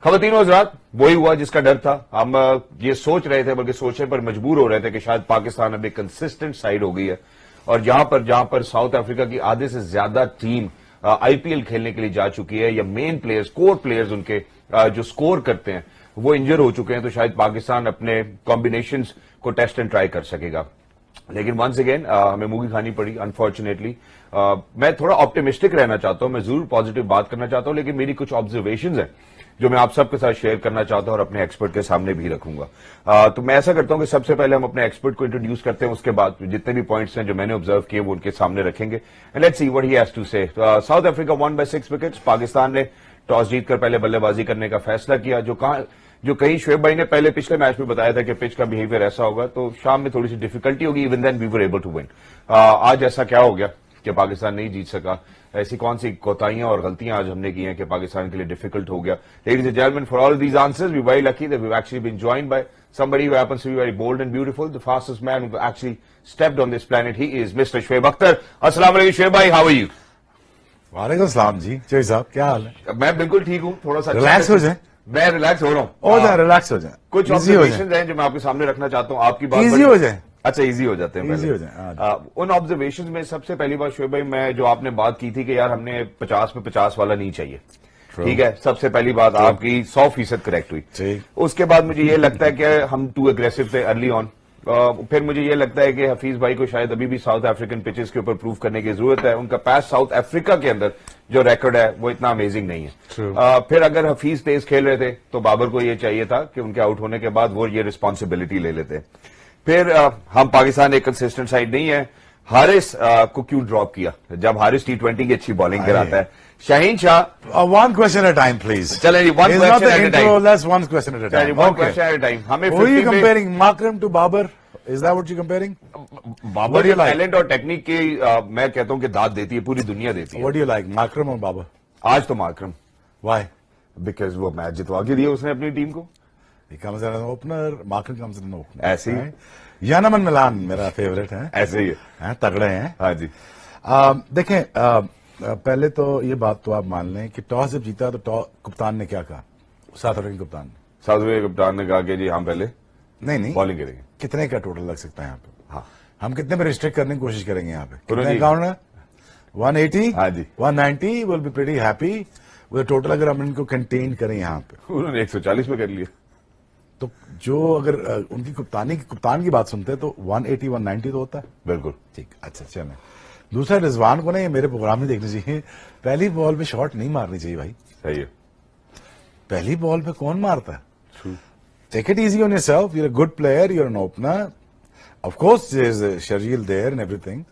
ख़वातीनो हज़रात, वही हुआ जिसका डर था। हम ये सोच रहे थे, बल्कि सोचने पर मजबूर हो रहे थे कि शायद पाकिस्तान अब एक कंसिस्टेंट साइड हो गई है और जहां पर साउथ अफ्रीका की आधे से ज्यादा टीम आईपीएल खेलने के लिए जा चुकी है, या मेन प्लेयर्स, कोर प्लेयर्स उनके जो स्कोर करते हैं वो इंजर हो चुके हैं, तो शायद पाकिस्तान अपने कॉम्बिनेशंस को टेस्ट एंड ट्राई कर सकेगा। लेकिन वंस अगेन हमें मूवी खानी पड़ी अनफॉर्चुनेटली। मैं थोड़ा ऑप्टिमिस्टिक रहना चाहता हूं, मैं जरूर पॉजिटिव बात करना चाहता हूं, लेकिन मेरी कुछ ऑब्जर्वेशंस हैं जो मैं आप सबके साथ शेयर करना चाहता हूं और अपने एक्सपर्ट के सामने भी रखूंगा। तो मैं ऐसा करता हूं कि सबसे पहले हम अपने एक्सपर्ट को इंट्रोड्यूस करते हैं, उसके बाद जितने भी पॉइंट्स हैं जो मैंने ऑब्जर्व किए वो उनके सामने रखेंगे। And let's see what he has to say. South Africa one by 6 wickets. Pakistan ने टॉस जीतकर पहले बल्लेबाजी करने का फैसला किया, जो कहीं शोएब भाई ने पहले पिछले मैच में बताया था कि पिच का बिहेवियर ऐसा होगा, तो शाम में थोड़ी सी डिफिकल्टी होगी, even then we were able to win. आज ऐसा क्या हो गया कि पाकिस्तान नहीं जीत सका? ऐसी कौन सी कोताहियां और गलतियां आज हमने की हैं कि पाकिस्तान के लिए डिफिकल्ट हो गया? Ladies and gentleman, for all these answers we very lucky that we have actually been joined by somebody who happens to be very bold and beautiful, the fastest man who actually stepped on this planet. He is Mr. Shoaib Akhtar. Assalamu alaikum Shoaib bhai, how are you? वालेकुम सलाम जी, चोई साहब क्या हाल है? मैं बिल्कुल ठीक हूँ, थोड़ा सा रिलैक्स हो जाए। मैं रिलैक्स हो रहा हूँ। हो जाए, रिलैक्स हो जाए। कुछ ऑब्जर्वेशन हैं जो मैं आपके सामने रखना चाहता हूँ। आपकी बात इजी हो जाए। अच्छा, इजी हो जाते हैं, इजी हो जाए। उन ऑब्जर्वेशन में सबसे पहली बात शोएब भाई, मैं जो आपने बात की थी कि यार हमने 50 में 50 वाला नहीं चाहिए, ठीक है, सबसे पहली बात आपकी 100% करेक्ट हुई। उसके बाद मुझे ये लगता है कि हम टू एग्रेसिव थे अर्ली ऑन। फिर मुझे ये लगता है कि हफीज भाई को शायद अभी भी साउथ अफ्रीकन पिचेस के ऊपर प्रूव करने की जरूरत है। उनका पास साउथ अफ्रीका के अंदर जो रिकॉर्ड है वो इतना अमेजिंग नहीं है। फिर अगर हफीज तेज खेल रहे थे तो बाबर को ये चाहिए था कि उनके आउट होने के बाद वो ये रिस्पॉन्सिबिलिटी ले लेते। फिर हम पाकिस्तान एक कंसिस्टेंट साइड नहीं है। हारिस को क्यों ड्रॉप किया जब हारिस T20 की अच्छी बॉलिंग कराता है? Shaheen Shah, one question at time please. चले जी, one question at time. Let's one question at time. One question at time. हमें Who are you comparing Makram to Babar? Is that what you're comparing? Babar के talent और technique की मैं कहता हूं कि दाद देती है, पूरी दुनिया देती है। What do you like, Makram or Babar? आज तो माकरम। Why? बिकॉज वो मैच जितवा के दिया उसने अपनी टीम को। He comes as an opener, Makram comes as an opener. ऐसे ही यानमन मिलान मेरा फेवरेट है। ऐसे ही है, तगड़े हैं। हाँ जी। देखें, पहले तो ये बात तो आप मान लें कि टॉस जब जीता तो कप्तान ने क्या कहा? साउथ अफ्रीकन कप्तान ने, साउथ अफ्रीका कप्तान ने कहा कि जी हम पहले नहीं बॉलिंग करेंगे। कितने का टोटल लग सकता है यहाँ पे? हाँ, हम कितने में रिस्ट्रिक्ट करने की कोशिश करेंगे यहाँ पे? उन्होंने कितने अकाउंट है? 180? हाँ जी। 190 will be pretty happy with total, अगर हम इनको कंटेन करें यहाँ पे। उन्होंने 140 में कर लिया। तो जो अगर उनकी कप्तान की बात सुनते हैं तो 180 190 तो होता है। बिल्कुल ठीक, अच्छा चलें। दूसरा, रिजवान को ना ये मेरे प्रोग्राम में देखना चाहिए, पहली बॉल पे शॉट नहीं मारनी चाहिए भाई। सही है। पहली बॉल पे कौन मारता है? Take it easy on yourself, you are a good player, you are an opener, of course there is a Sharjeel there and everything,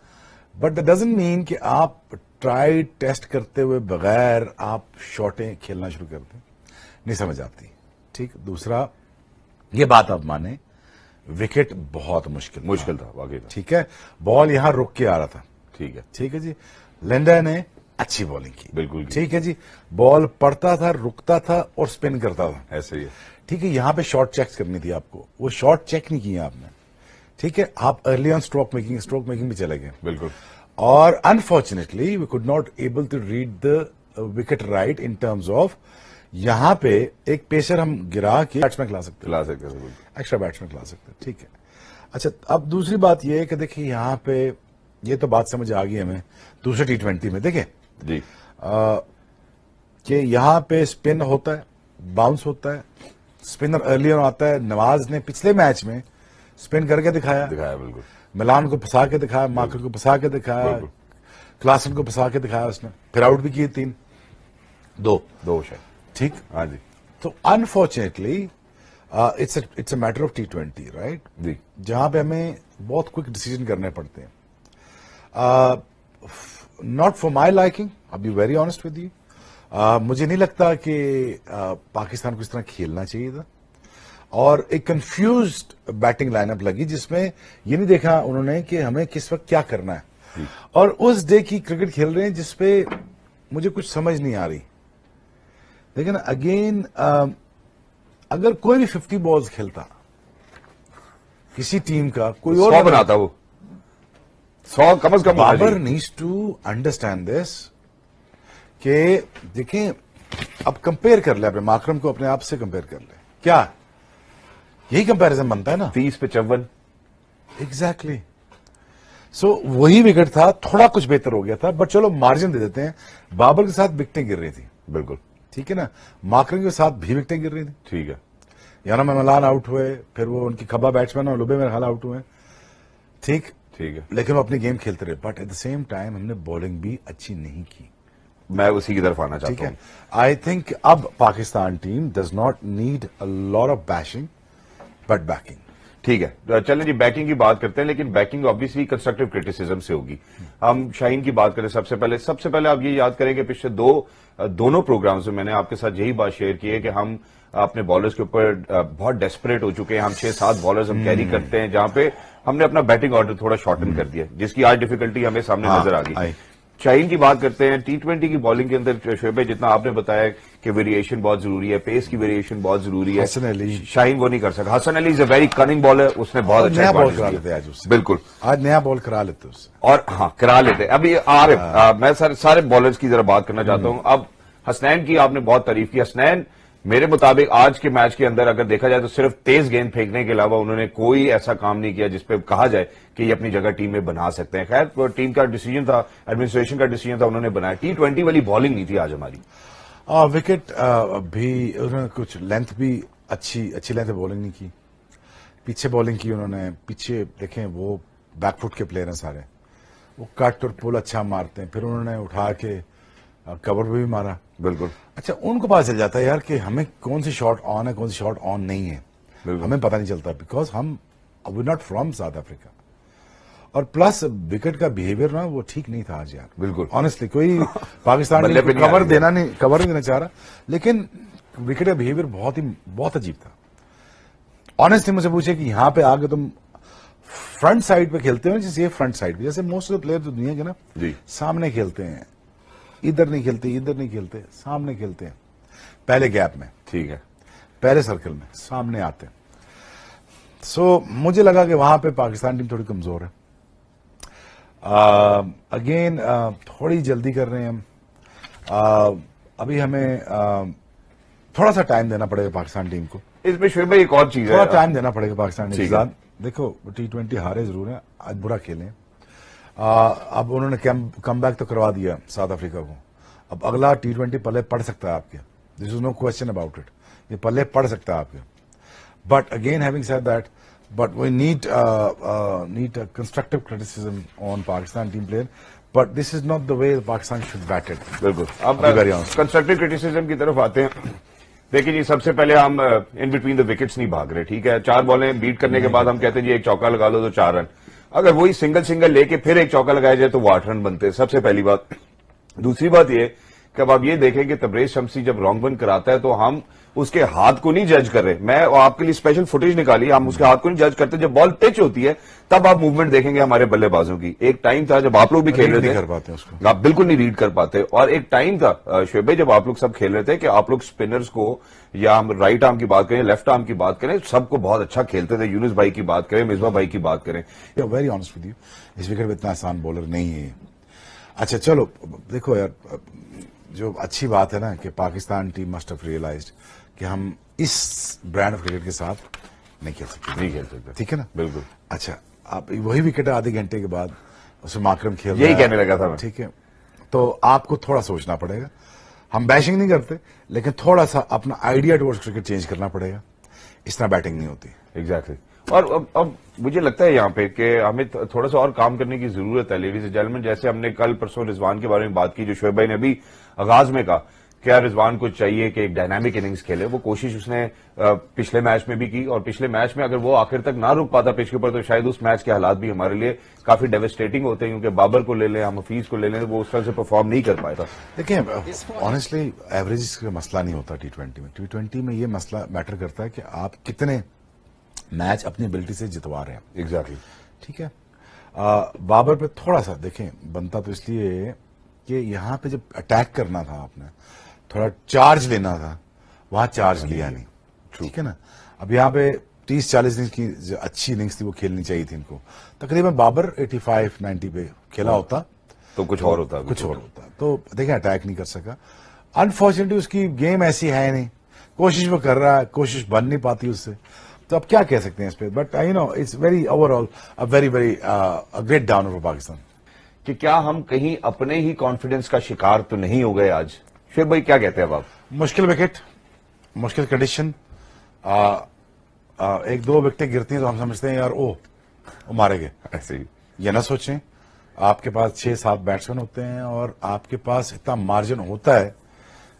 but that doesn't mean कि आप ट्राई टेस्ट करते हुए बगैर आप शॉटें खेलना शुरू कर दें, नहीं समझ आती। ठीक, दूसरा ये बात आप माने, विकेट बहुत मुश्किल था वाकई। ठीक है, बॉल यहां रुक के आ रहा था। ठीक है जी। लिंडा ने अच्छी बॉलिंग की, बिल्कुल ठीक है जी। बॉल पड़ता था, रुकता था और स्पिन करता था। ऐसे ही है। ठीक है, यहां पे शॉट चेक करनी थी आपको, वो शॉट चेक नहीं किया आपने। ठीक है, आप अर्ली ऑन स्ट्रोक मेकिंग भी चले गए। बिल्कुल। और unfortunately we could not able to read the wicket right in terms of, यहां पे एक पेसर हम गिरा के बैट्समैन खिला सकते, एक्स्ट्रा बैट्समैन खिला सकते। ठीक है, अच्छा, अब दूसरी बात यह है कि देखिए यहां पे ये तो बात समझ आ गई हमें दूसरे T20 में, देखिए जी, कि यहां पे स्पिन होता है, बाउंस होता है, स्पिनर अर्ली ऑन आता है। नवाज ने पिछले मैच में स्पिन करके दिखाया बिल्कुल। मिलान को फंसा के दिखाया, माकर को फंसा के दिखाया, क्लासन को फंसा के दिखाया उसने, फिर आउट भी किए 3 2 शायद। ठीक, हाँ जी। तो unfortunately it's a matter of T20, right जी, जहां पे हमें बहुत क्विक डिसीजन करने पड़ते हैं। Not for my liking, I be very honest with you, मुझे नहीं लगता कि पाकिस्तान को इस तरह खेलना चाहिए था। और एक कंफ्यूज्ड बैटिंग लाइनअप लगी जिसमें ये नहीं देखा उन्होंने कि हमें किस वक्त क्या करना है, और उस डे की क्रिकेट खेल रहे हैं जिसपे मुझे कुछ समझ नहीं आ रही। लेकिन अगेन अगर कोई भी 50 बॉल्स खेलता किसी टीम का, कोई और बनाता, वो 100 कम से कम। Babar needs to understand this कि देखें अब कंपेयर कर ले अपने माकरम को अपने आप से कंपेयर कर ले, क्या यही कंपैरिजन बनता है ना? 30 पे 54। एग्जैक्टली। सो वही विकेट था, थोड़ा कुछ बेहतर हो गया था, बट चलो मार्जिन दे देते हैं। बाबर के साथ विकेटें गिर रही थी, बिल्कुल ठीक है ना, माकरम के साथ भी विकेटें गिर रही थी। ठीक है। याना में मलान आउट हुए, फिर वो उनकी खब्बा बैट्समैन और लुबे मेरे ख्याल आउट हुए, ठीक ठीक है, लेकिन वो अपनी गेम खेलते रहे। But at the same time हमने बॉलिंग भी अच्छी नहीं की, मैं उसी की तरफ आना ठीक चाहता है। हूँ। आई थिंक अब Pakistan team does not need a lot of bashing but banking. ठीक है, चलें जी बैटिंग की बात करते हैं, लेकिन बैटिंग ऑब्वियसली कंस्ट्रक्टिव क्रिटिसिज्म से होगी। हम शाहीन की बात करें सबसे पहले आप ये याद करें कि पिछले दोनों प्रोग्राम्स में मैंने आपके साथ यही बात शेयर की है कि हम अपने बॉलर्स के ऊपर बहुत डेस्परेट हो चुके हैं। हम 6-7 बॉलर्स हम कैरी करते हैं, जहां पे हमने अपना बैटिंग ऑर्डर थोड़ा शॉर्टन कर दिया, जिसकी आज डिफिकल्टी हमें सामने नजर आ गई। शाहीन की बात करते हैं, T20 की बॉलिंग के अंदर शोएब भाई जितना आपने बताया कि वेरिएशन बहुत जरूरी है, पेस की वेरिएशन बहुत जरूरी है, हसन अली शाहीन वो नहीं कर सका। Hasan Ali is a very cunning bowler, उसने बहुत अच्छा नया बॉल advantage करा दिया। लेते आज उससे, बिल्कुल, आज नया बॉल करा लेते उससे। और हाँ करा लेते। अभी आ रहे मैं सारे बॉलर्स की जरा बात करना चाहता हूं। अब हसनैन की आपने बहुत तारीफ की। हसनैन मेरे मुताबिक आज के मैच के अंदर अगर देखा जाए तो सिर्फ तेज गेंद फेंकने के अलावा उन्होंने कोई ऐसा काम नहीं किया जिसपे कहा जाए कि ये अपनी जगह टीम में बना सकते हैं। खैर वो टीम का डिसीजन था, एडमिनिस्ट्रेशन का डिसीजन था, उन्होंने बनाया। T20 वाली बॉलिंग नहीं थी आज हमारी। विकेट भी उन्होंने कुछ लेंथ भी अच्छी लेंथ बॉलिंग नहीं की, पीछे बॉलिंग की उन्होंने। पीछे देखें वो बैकफुट के प्लेयर हैं सारे, वो कट और पुल अच्छा मारते हैं, फिर उन्होंने उठा के कवर भी मारा। बिल्कुल। अच्छा, उनको पता चल जाता है यार कि हमें कौन सी शॉट ऑन है, कौन सी शॉट ऑन नहीं है, हमें पता नहीं चलता, बिकॉज हम we not from South Africa. और प्लस विकेट का बिहेवियर ना वो ठीक नहीं था आज यार, बिल्कुल ऑनेस्टली। कोई पाकिस्तान बल्ले पे ने नहीं कवर आ रही देना चाह रहा, लेकिन विकेट का बिहेवियर बहुत अजीब था। ऑनेस्टली मुझे पूछे कि यहां पे आके तुम फ्रंट साइड पे खेलते हो, जैसे ये फ्रंट साइड पे, जैसे मोस्ट ऑफ द प्लेयर जो दुनिया के ना जी सामने खेलते हैं, इधर नहीं खेलते, सामने खेलते हैं, पहले गैप में, ठीक है, पहले सर्कल में सामने आते हैं। सो मुझे लगा कि वहां पे पाकिस्तान टीम थोड़ी कमजोर है। अगेन थोड़ी जल्दी कर रहे हैं हम। अभी हमें थोड़ा सा टाइम देना पड़ेगा पाकिस्तान टीम को। इसमें शोएब भाई एक और चीज थोड़ा है, टाइम देना पड़ेगा पाकिस्तान टीम ठीक के है। साथ। देखो T20 हारे जरूर हैं, आज बुरा खेले। अब उन्होंने कम बैक तो करवा दिया साउथ अफ्रीका को। अब अगला T20 पल्ले पड़ सकता है आपके, this is no question about it, ये पल्ले पड़ सकता है आपके। But again having said that, but we need a constructive criticism on Pakistan team player, but this is not the way Pakistan should bat it. बिल्कुल। अब very honest. Constructive criticism की तरफ आते हैं। देखिए जी, सबसे पहले हम इन बिटवीन द विकेट्स नहीं भाग रहे, ठीक है। 4 बॉलें बीट करने के बाद हम कहते हैं जी एक चौका लगा लो तो 4 रन। अगर वही सिंगल लेके फिर एक चौका लगाया जाए तो वो 8 रन बनते हैं, सबसे पहली बात। दूसरी बात ये कि अब आप ये देखें कि तबरेज शमसी जब रॉन्ग वन कराता है तो हम उसके हाथ को नहीं जज कर रहे। मैं आपके लिए स्पेशल फुटेज निकाली, हम उसके हाथ को नहीं जज करते। जब बॉल पिच होती है तब आप मूवमेंट देखेंगे हमारे बल्लेबाजों की। एक टाइम था जब आप लोग भी खेल रहे थे, नहीं कर पाते उसको, आप बिल्कुल नहीं रीड कर पाते। और एक टाइम था शोएब भाई जब आप लोग सब खेल रहे थे कि आप लोग स्पिनर्स को, या हम राइट आर्म की बात करें, लेफ्ट आर्म की बात करें, सबको बहुत अच्छा खेलते थे। यूनुस भाई की बात करें, मिसबा भाई की बात करें। वेरी ऑनेस्ट विद यू, इस विकेट में इतना आसान बॉलर नहीं है। अच्छा चलो देखो यार, जो अच्छी बात है ना कि Pakistan team must have realised कि हम इस ब्रांड ऑफ क्रिकेट के साथ नहीं खेल सकते, ठीक है ना। बिल्कुल। अच्छा, आप वही विकेट आधे घंटे के बाद उसमें माकरम खेल यही कहने लगा था मैं, ठीक है। तो आपको थोड़ा सोचना पड़ेगा। हम बैशिंग नहीं करते, लेकिन थोड़ा सा अपना आइडिया टुवर्ड्स क्रिकेट चेंज करना पड़ेगा। इस तरह बैटिंग नहीं होती। एग्जैक्टली। और अब मुझे लगता है यहाँ पे कि हमें थोड़ा सा और काम करने की जरूरत है लेडीज एंड जेंटलमैन। जैसे हमने कल परसों रिजवान के बारे में बात की, जो शोएब भाई ने अभी आगाज में कहा, क्या रिजवान को चाहिए कि एक डायनामिक इनिंग्स खेले। वो कोशिश उसने पिछले मैच में भी की, और पिछले मैच में अगर वो आखिर तक ना रुक पाता पिच के ऊपर तो शायद उस मैच के हालात भी हमारे लिए काफी डेविस्टेटिंग होते हैं। क्योंकि बाबर को ले लें, हम हफीज को ले लें, वो उस तरह से परफॉर्म नहीं कर पाया था। देखिए ऑनेस्टली एवरेज का मसला नहीं होता T20 में। T20 में ये मसला मैटर करता है कि आप कितने मैच अपनी एबिलिटी से जितवा रहे हैं। एग्जैक्टली, ठीक है। बाबर पे थोड़ा सा देखें बनता तो इसलिए कि यहां पे जब अटैक करना था, आपने थोड़ा चार्ज लेना था, वहां चार्ज लिया नहीं, ठीक है ना। अब यहां पे 30-40 इनिंग्स की जो अच्छी इनिंग्स थी वो खेलनी चाहिए थी इनको। तकरीबन बाबर 85-90 पे खेला होता तो कुछ और होता। तो देखिए अटैक नहीं कर सका। अनफॉर्चुनेटली उसकी गेम ऐसी है नहीं, कोशिश वो कर रहा है, कोशिश बन नहीं पाती उससे, तो अब क्या कह सकते हैं इस पे। But you know it's very overall a very very great down for Pakistan. कि क्या हम कहीं अपने ही कॉन्फिडेंस का शिकार तो नहीं हो गए आज? शेख भाई क्या कहते हैं अब आप? मुश्किल विकेट, मुश्किल कंडीशन, एक दो विकेटें गिरती हैं तो हम समझते हैं यार वो मारे गए। ऐसे ही ये ना सोचें, आपके पास 6-7 बैट्समैन होते हैं और आपके पास इतना मार्जिन होता है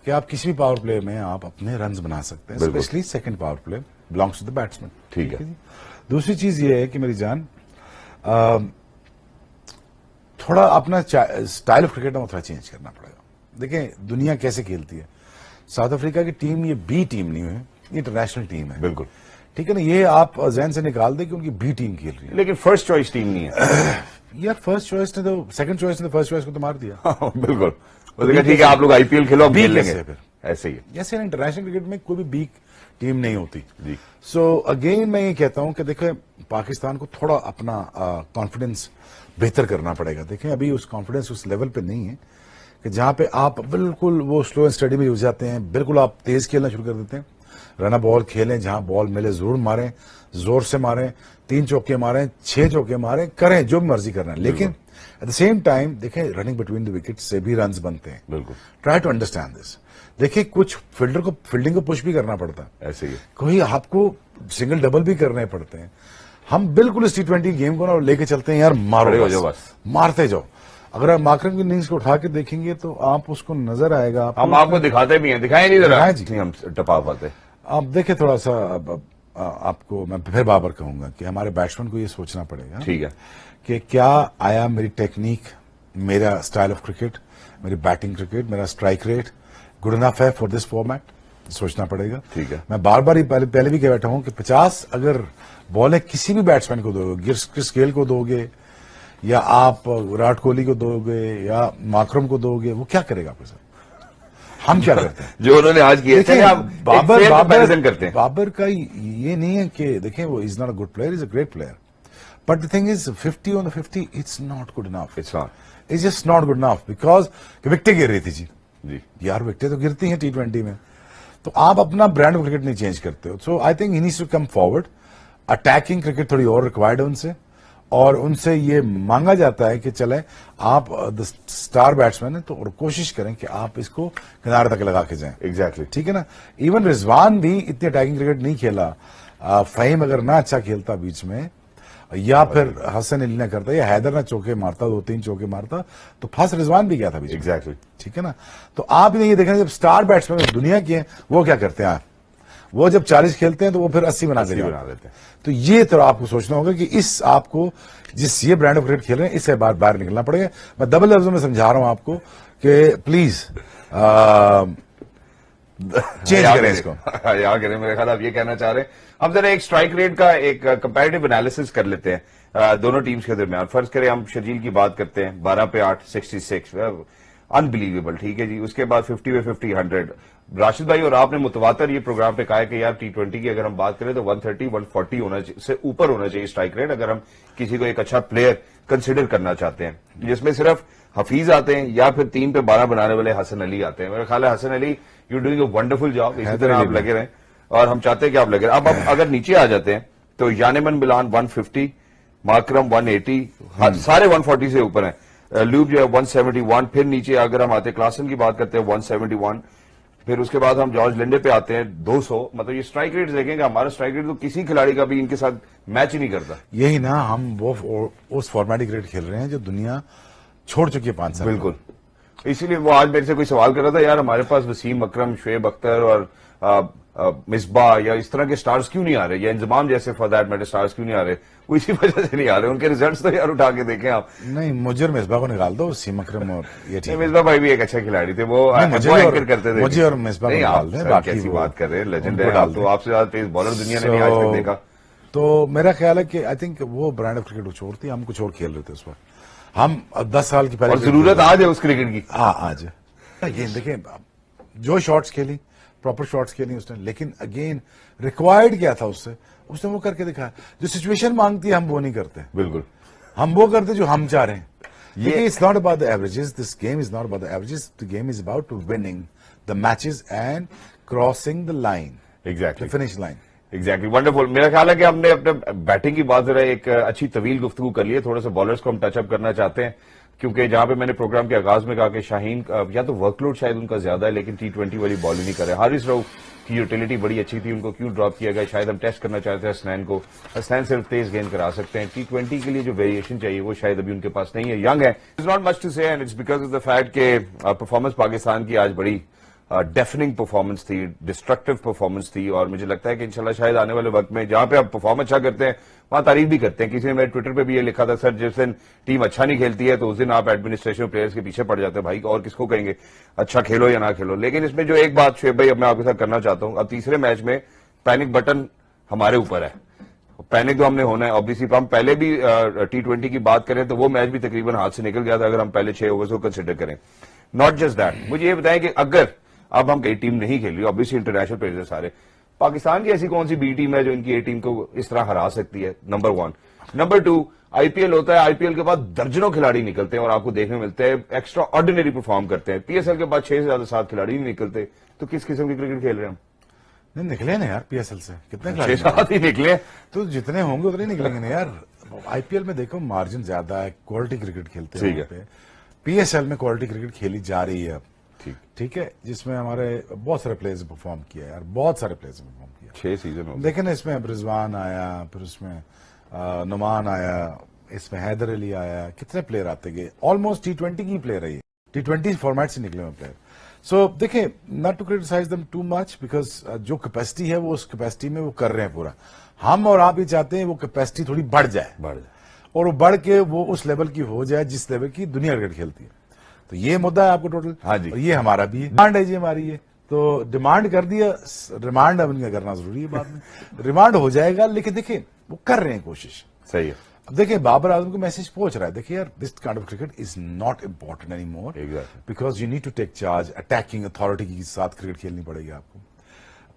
कि आप किसी भी पावर प्ले में आप अपने रन्स बना सकते हैं, बिल्कुल। Specially second power play belongs to the batsman. ठीक है। जी। दूसरी चीज ये है कि मेरी जान, थोड़ा अपना स्टाइल ऑफ क्रिकेट में थोड़ा चेंज करना पड़ेगा। देखें दुनिया कैसे खेलती है, साउथ अफ्रीका की टीम ये बी टीम नहीं है, ये इंटरनेशनल टीम है। बिल्कुल। ठीक है ना, ये आप जहन से निकाल दें कि उनकी बी टीम खेल रही है। लेकिन फर्स्ट चॉइस टीम नहीं है। यार फर्स्ट चॉइस ने तो सेकंड चॉइस ने फर्स्ट चॉइस को तो मार दिया। बिल्कुल। वो देखा ठीक है आप लोग आईपीएल खेलो, हम बी खेल कैसे लेंगे। फिर? ऐसे ही है। जैसे इंटरनेशनल क्रिकेट में कोई भी बी टीम नहीं होती। जी। सो अगेन मैं ये कहता हूं कि देखें पाकिस्तान को थोड़ा अपना कॉन्फिडेंस बेहतर करना पड़ेगा। देखें अभी उस कॉन्फिडेंस उस लेवल पे नहीं है कि जहां पे आप बिल्कुल वो स्लो एंड स्टडी में घुस जाते हैं, बिल्कुल आप तेज खेलना शुरू कर देते हैं। रन बॉल खेलें, जहां बॉल मिले जरूर मारें, जोर से मारें, 3 चौके मारें, 6 चौके मारें, करें जो भी मर्जी करना है। लेकिन एट द सेम टाइम देखें रनिंग बिटवीन द विकेट से भी रन बनते हैं। बिल्कुल। Try to understand this. देखिए कुछ फील्डर को फील्डिंग को पुश भी करना पड़ता है, ऐसे ही है। कोई आपको सिंगल डबल भी करने पड़ते हैं। हम बिल्कुल इस T20 गेम को ना लेके चलते हैं यार, मारो खड़े हो जाओ बस। मारते जाओ। अगर आप माकरम की इनिंग्स को उठा के देखेंगे तो आप उसको नजर आएगा। हम आपको दिखाते भी हैं, दिखाए नहीं जरा। दिखाएं जी। नहीं हम टपा पाते। आप देखें थोड़ा सा आपको मैं फिर बाबर कहूंगा कि हमारे बैट्समैन को ये सोचना पड़ेगा ठीक है। कि क्या आया मेरी टेक्निक, मेरा स्टाइल ऑफ क्रिकेट, मेरी बैटिंग क्रिकेट, मेरा स्ट्राइक रेट गुड इनफ है फॉर दिस फॉर्मेट, सोचना पड़ेगा। ठीक है। मैं बार बार ही पहले भी कह बैठा हूं कि 50 अगर बॉलें किसी भी बैट्समैन को दोगे, क्रिस गेल को दोगे या आप विराट कोहली को दोगे या माकरम को दोगे, वो क्या करेगा आपके साथ? हम क्या करते हैं? जो उन्होंने आज किया देखिए, आप कंपैरिजन करते हैं। बाबर का ये नहीं है कि देखें वो is not a good player, is a great player, but the thing is 50 on the 50 it's not good enough. It's not. It's just not good enough because विकेटें गिर रही थी जी। जी। यार विकेटें तो गिरती हैं T20 में, तो आप अपना ब्रांड ऑफ क्रिकेट नहीं चेंज करते हो। So I think he needs to come forward. Attacking cricket थोड़ी और रिक्वायर्ड है उनसे, और उनसे ये मांगा जाता है कि चले आप द स्टार बैट्समैन है तो और कोशिश करें कि आप इसको किनारे तक लगा के जाएं। एग्जैक्टली। ठीक है ना। इवन रिजवान भी इतनी अटैकिंग क्रिकेट नहीं खेला। फहीम अगर ना अच्छा खेलता बीच में, या फिर हसन अली ना करता, या हैदर ना चौके मारता, 2-3 चौके मारता, तो फर्स्ट रिजवान भी गया था बीच में। एग्जैक्टली। ठीक है ना। तो आप ये देखना जब स्टार बैट्समैन दुनिया के हैं वो क्या करते हैं, वो जब 40 खेलते हैं तो वो फिर 80 बना देते हैं। तो ये तो आपको सोचना होगा कि इस आपको जिस ये ब्रांड ऑफ क्रिकेट खेल रहे हैं इससे बाहर निकलना पड़ेगा। मैं डबल लफ्जों में समझा रहा हूं आपको कि प्लीज चेंज करें इसको। यहाँ करें, मेरे ख्याल आप ये कहना चाह रहे हैं। हम जरा एक स्ट्राइक रेट का एक कंपैरेटिव एनालिसिस कर लेते हैं दोनों टीम्स के दरमियान। फर्ज करें हम शर्जील की बात करते हैं, 12 पे 8 66, अनबिलीवेबल। ठीक है जी। उसके बाद 50 पे 50 100। राशिद भाई और आपने मुतवातर ये प्रोग्राम पे कहा है कि यार T20 की अगर हम बात करें तो 130 140 होना चाहिए, से ऊपर होना चाहिए स्ट्राइक रेट, अगर हम किसी को एक अच्छा प्लेयर कंसिडर करना चाहते हैं, जिसमें सिर्फ हफीज आते हैं या फिर 3 पे 12 बनाने वाले हसन अली आते हैं। मेरा ख्याल है Hasan Ali you doing a wonderful job, इसी तरह आप लगे रहें और हम चाहते हैं कि आप लगे रहें। अब अगर नीचे आ जाते हैं तो यानेमन मिलान 150, माकरम 180, सारे 140 से ऊपर हैं। ल्यूब जो है 171, फिर नीचे अगर हम आते हैं क्लासन की बात करते हैं 171, फिर उसके बाद हम जॉर्ज लिंडे पे आते हैं 200। मतलब ये स्ट्राइक रेट देखेंगे, हमारा स्ट्राइक रेट तो किसी खिलाड़ी का भी इनके साथ मैच ही नहीं करता। यही ना, हम वो उस फॉर्मेटिक क्रिकेट खेल रहे हैं जो दुनिया छोड़ चुकी है 5 साल। बिल्कुल। इसीलिए वो आज मेरे से कोई सवाल कर रहा था, यार हमारे पास वसीम अकरम, शुएब अख्तर और मिसबाह या इस तरह के स्टार्स क्यों नहीं आ रहे, या इंजमाम जैसे फॉर दैट मैटर स्टार्स क्यों नहीं आ रहे? वो इसी वजह से नहीं आ रहे। उनके रिजल्ट्स तो यार उठा के देखें आप। नहीं, मुझे और मिसबाह को निकाल दो, वसीम अकरम और ये ठीक है। मिसबाह भाई भी एक अच्छा खिलाड़ी थे, वो एंकर करते थे। मुझे और मिसबाह को निकाल दें, बाकी कैसी बात कर रहे हैं, लेजेंड उनको है। डाल तो दें। आपसे ज्यादा तेज बॉलर दुनिया ने नहीं आज तक देखा। तो मेरा ख्याल है कि आई थिंक वो ब्रांड ऑफ क्रिकेट कुछ और थी, हम कुछ और खेल रहे थे उस पर। हम 10 साल की पहले और जरूरत आज है उस क्रिकेट की। हाँ आज ये देखिए, जो शॉट्स खेली, प्रॉपर शॉट्स खेली उसने, लेकिन अगेन रिक्वायर्ड क्या था उससे, उसने वो करके दिखाया। जो सिचुएशन मांगती है हम वो नहीं करते, बिल्कुल हम वो करते जो हम चाह रहे हैं। ये it's not about the averages, this game is not about the averages, the game is about winning the matches and crossing the line, exactly, finish line. Exactly, wonderful. मेरा ख्याल है कि हमने अपने बैटिंग की बात जरा एक अच्छी तवील गुफ्तगू कर ली है। थोड़ा सा बॉलर्स को हम टचअप करना चाहते हैं, क्योंकि जहां पे मैंने प्रोग्राम के आगाज में कहा कि शाहीन या तो वर्कलोड शायद उनका ज्यादा है, लेकिन T20 वाली बॉल ही नहीं कर रहे। हारिस रऊफ की यूटिलिटी बड़ी अच्छी थी, उनको क्यों ड्रॉप किया गया, शायद हम टेस्ट करना चाहते हैं हसनैन को। हसनैन सिर्फ तेज गेंद करा सकते हैं, T20 के लिए जो वेरिएशन चाहिए वो शायद अभी उनके पास नहीं है, यंग है। इट्स नॉट मच टू से and it's because of the fact के परफॉर्मेंस पाकिस्तान की आज बड़ी डेफनिंग परफॉर्मेंस थी, डिस्ट्रक्टिव परफॉर्मेंस थी, और मुझे लगता है कि इंशाल्लाह शायद आने वाले वक्त में जहां पे आप परफॉर्म अच्छा करते हैं वहां तारीफ भी करते हैं। किसी ने मेरे ट्विटर पे भी ये लिखा था, सर जिस दिन टीम अच्छा नहीं खेलती है तो उस दिन आप एडमिनिस्ट्रेशन प्लेयर्स के पीछे पड़ जाते हैं। भाई और किसको कहेंगे अच्छा खेलो या ना खेलो। लेकिन इसमें जो एक बात शुएब भाई अब मैं आपके साथ करना चाहता हूं, अब तीसरे मैच में पैनिक बटन हमारे ऊपर है। पैनिक तो हमने होना है ऑब्वियसली। हम पहले भी T20 की बात करें तो वो मैच भी तकरीबन हाथ से निकल गया था, अगर हम पहले 6 ओवर्स को कंसिडर करें। नॉट जस्ट दैट, मुझे ये बताएं कि अगर अब हम कई टीम नहीं खेल रही, ऑब्वियसली इंटरनेशनल प्लेयर्स है सारे, पाकिस्तान की ऐसी कौन सी बी टीम है जो इनकी ए टीम को इस तरह हरा सकती है? नंबर 1। नंबर 2, आईपीएल होता है, आईपीएल के बाद दर्जनों खिलाड़ी निकलते हैं और आपको देखने मिलते हैं एक्स्ट्रा ऑर्डिनरी परफॉर्म करते हैं। पीएसएल के बाद 6 से ज्यादा 7 खिलाड़ी नहीं निकलते, तो किस किस्म की क्रिकेट खेल रहे हैं हम? नहीं निकले ना यार पीएसएल से, कितने 6-7 ही निकले। तो जितने होंगे उतने निकलेंगे ना यार। आईपीएल में देखो मार्जिन ज्यादा है, क्वालिटी क्रिकेट खेलते हैं वहाँ पे। पीएसएल में क्वालिटी क्रिकेट खेली जा रही है अब, ठीक है, जिसमें हमारे बहुत सारे प्लेयर्स परफॉर्म किया यार, बहुत सारे प्लेयर्स परफॉर्म किया। 6 सीजन हो गए। देखे ना, इसमें रिजवान आया, फिर उसमें नुमान आया, इसमें हैदर अली आया, कितने प्लेयर आते गए। ऑलमोस्ट T20 की प्लेयर है ये, T20 फॉर्मेट से निकले हुए प्लेयर। सो देखिए, not to criticise them too much, because जो कैपेसिटी है वो उस कैपेसिटी में वो कर रहे हैं पूरा। हम और आप ये चाहते हैं वो कैपेसिटी थोड़ी बढ़ जाए, और वो बढ़ के वो उस लेवल की हो जाए जिस लेवल की दुनिया क्रिकेट खेलती है। तो ये मुद्दा है आपको टोटल। हाँ जी। और ये हमारा भी है, डिमांड है जी हमारी ये। तो डिमांड कर दिया, रिमांड अब इनका करना जरूरी है बाद में। रिमांड हो जाएगा, लेकिन देखिए वो कर रहे हैं कोशिश। सही है। अब देखिए बाबर आजम को मैसेज पहुंच रहा है, देखिए यार this kind of cricket is not important any more, because you need to take charge, attacking authority के साथ क्रिकेट खेलनी पड़ेगी आपको।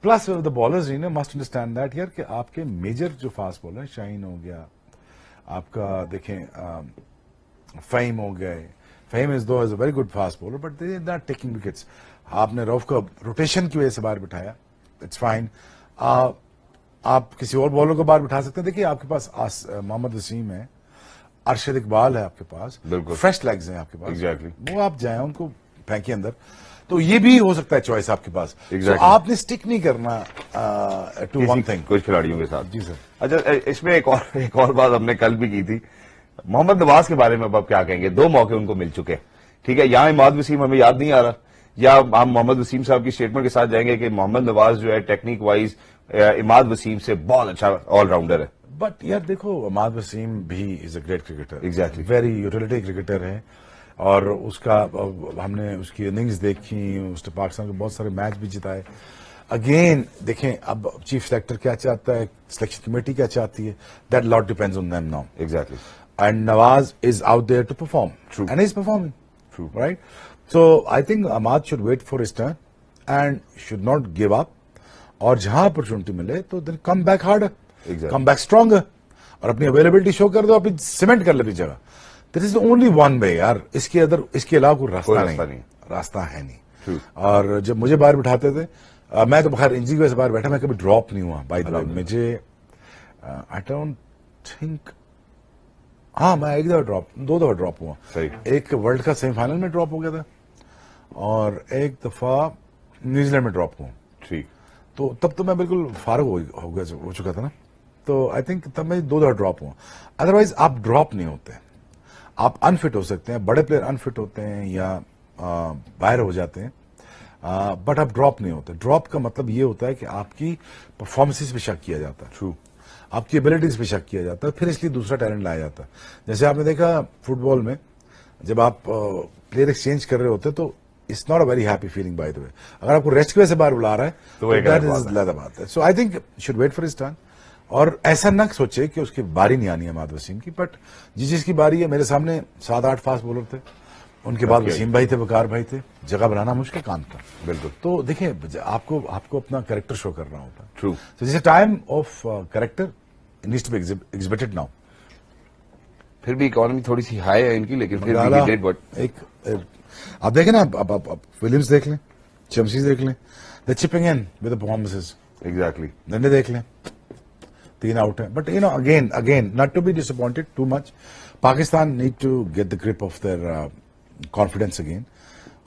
Plus the bowlers must understand that यार कि आपके मेजर जो फास्ट बॉलर, शाहीन हो गया आपका, देखें फहीम हो गए। Fahim is a very good fast bowler, but they are not taking wickets. आपने रऊफ को रोटेशन की वजह से बाहर बिठाया, इट्स फाइन। आप किसी और बॉलर को बाहर बिठा सकते हैं। देखिए आपके पास मोहम्मद वसीम है, अरशद इकबाल है आपके पास, फ्रेश लेग्स हैं आपके पास, exactly. वो आप जाए उनको फेंकिए अंदर, तो ये भी हो सकता है चॉइस आपके पास। exactly. तो आपने स्टिक नहीं करना टू वन थिंग कुछ खिलाड़ियों के साथ। जी सर। अच्छा, इसमें एक और बात हमने कल भी की थी, मोहम्मद नवाज के बारे में अब आप क्या कहेंगे? 2 मौके उनको मिल चुके हैं, ठीक है। यहाँ इमाद वसीम हमें याद नहीं आ रहा, या हम मोहम्मद वसीम साहब की स्टेटमेंट के साथ जाएंगे कि मोहम्मद नवाज जो है टेक्निक वाइज इमाद वसीम से बहुत अच्छा ऑलराउंडर है। बट यार देखो, इमाद वसीम भी is a great cricketer, exactly, very utility cricketer है, और उसका हमने उसकी इनिंग्स देखी, उसने पाकिस्तान के बहुत सारे मैच भी जिताए। अगेन देखें, अब चीफ सेलेक्टर क्या चाहता है, सिलेक्शन कमेटी क्या चाहती है, that lot depends on them now. Exactly. And Nawaz is out there to perform. True. And he's performing. True. Right? So I think Ahmad should wait for his turn and should not give up. और जहां opportunity मिले तो then come back harder. Exactly. Come back stronger. और अपनी availability show कर दो, अपनी cement कर ले अपनी जगह। This is the only one way यार, इसके अलावा कोई रास्ता नहीं, रास्ता है नहीं। True. और जब मुझे बाहर बिठाते थे, मैं तो खैर इंजरी की वजह से बाहर बैठा, मैं कभी ड्रॉप नहीं हुआ बाय द वे। मुझे आई डोंट थिंक, हाँ मैं एक दफा ड्रॉप, 2 दफा ड्रॉप हुआ। एक वर्ल्ड का सेमीफाइनल में ड्रॉप हो गया था, और एक दफा न्यूजीलैंड में ड्रॉप हुआ। ठीक। तो तब तो मैं बिल्कुल फारग हो चुका था ना, तो आई थिंक तब मैं 2 दफा ड्रॉप हुआ। अदरवाइज आप ड्रॉप नहीं होते, आप अनफिट हो सकते हैं, बड़े प्लेयर अनफिट होते हैं या बाहर हो जाते हैं, बट आप ड्रॉप नहीं होते। ड्रॉप का मतलब ये होता है कि आपकी परफॉर्मेंसेस पे शक किया जाता है, ट्रू, आपकी एबिलिटीज पे शक किया जाता है, फिर इसलिए दूसरा टैलेंट लाया जाता है। जैसे आपने देखा फुटबॉल में, जब आप प्लेयर एक्सचेंज कर रहे होते तो it's not a very happy feeling by the way. अगर आपको रेस्ट की वजह से बाहर बुला रहा है तो दैट इज अलग बात है। So I think should wait for his turn, और ऐसा न सोचे कि उसकी बारी नहीं आनी है इमाद वसीम की, बट जिसकी बारी है, मेरे सामने 7-8 फास्ट बॉलर थे, उनके बाद वसीम भाई थे, वकार भाई थे, जगह बनाना मुश्किल काम था। बिल्कुल। तो देखिए आपको अपना कैरेक्टर शो करना होता है। True. So this time of character needs to be exhibited now. फिर भी इकोनॉमी थोड़ी सी हाई है इनकी, लेकिन फिर भी एक आप देखें ना, अब विलियम्स देख लें, चमसीज देख लें, the chipping in with the performances, exactly. डंडे देख लें, 3 आउट है। But again not to be disappointed too much. Pakistan need to get the grip of their confidence again.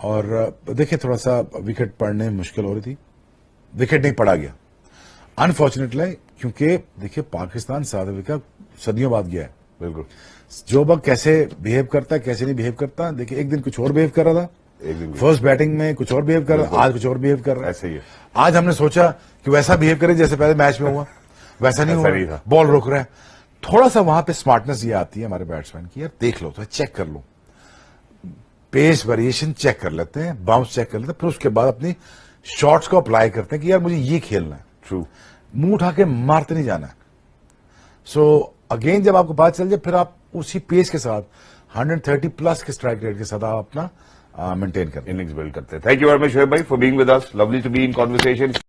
और देखिए थोड़ा सा विकेट पड़ने में मुश्किल हो रही थी, विकेट नहीं पड़ा गया अनफॉर्चुनेटली, क्योंकि देखिए पाकिस्तान साउथ अफ्रीका सदियों बाद गया है। बिल्कुल। जो बग कैसे बिहेव करता है, कैसे नहीं बिहेव करता, देखिए एक दिन कुछ और बिहेव कर रहा था, एक दिन फर्स्ट बैटिंग में कुछ और बिहेव कर रहा था, आज कुछ और बिहेव कर रहा है। ऐसे ही है। आज हमने सोचा कि वैसा बिहेव करे जैसे पहले मैच में हुआ, वैसा नहीं ऐसा हुआ, नहीं था। बॉल रोक रहा है। थोड़ा सा वहां पे स्मार्टनेस ये आती है हमारे बैट्समैन की, यार देख लो तो चेक कर लो, पेस वेरिएशन चेक कर लेते हैं, बाउंस चेक कर लेते हैं, फिर उसके बाद अपनी शॉट्स को अप्लाई करते हैं कि यार मुझे ये खेलना है, ट्रू। मुंह उठा के मारते नहीं जाना है। सो अगेन जब आपको पता चल जाए, फिर आप उसी पेस के साथ 130 प्लस के स्ट्राइक रेट के साथ आप अपना मेंटेन करें। इनिंग्स बिल्ड करते हैं। Thank you very much Shoaib भाई for being with us, lovely to be in conversation.